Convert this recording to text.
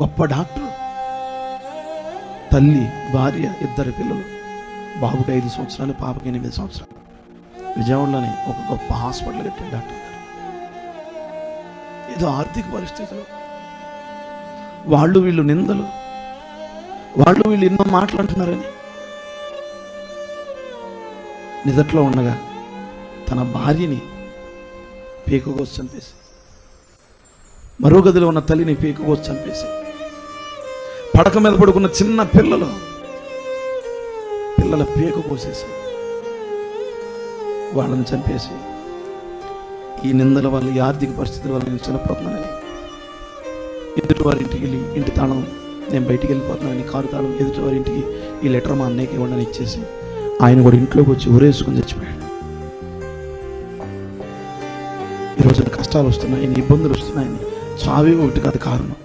గొప్ప డాక్టర్, తల్లి, భార్య, 2 పిల్లలు, బాబుకి 5 సంవత్సరాలు, పాపకి 8 సంవత్సరాలు. విజయవాడలోనే ఒక గొప్ప హాస్పిటల్ కట్టాడు డాక్టర్ గారు. ఏదో ఆర్థిక పరిస్థితులు, వాళ్ళు వీళ్ళు నిందలు, వాళ్ళు వీళ్ళు ఎన్నో మాట్లాడుతున్నారని నిజట్లో ఉండగా తన భార్యని పీకకోసి చంపేసి, మరో గదిలో ఉన్న తల్లిని పీకకోసి చంపేసి, పడక మీద పడుకున్న చిన్న పిల్లల పీక కోసేసి వాళ్ళని చంపేసి, ఈ నిందల వల్ల, ఈ ఆర్థిక పరిస్థితుల వల్ల నేను చనిపోతున్నానని ఎదుటి వారింటికి వెళ్ళి, ఇంటి తాళం నేను బయటికి వెళ్ళిపోతున్నానని, కారు తాళం ఎదుటి వారింటికి ఈ లెటర్ మా అన్నయ్యకి ఇవ్వండి ఇచ్చేసి ఆయన కూడా ఇంట్లోకి వచ్చి ఊరేసుకుని చచ్చిపోయాడు. ఈరోజు కష్టాలు వస్తున్నాయని, ఇబ్బందులు వస్తున్నాయని చావే ఒకటి కాదు కారణం.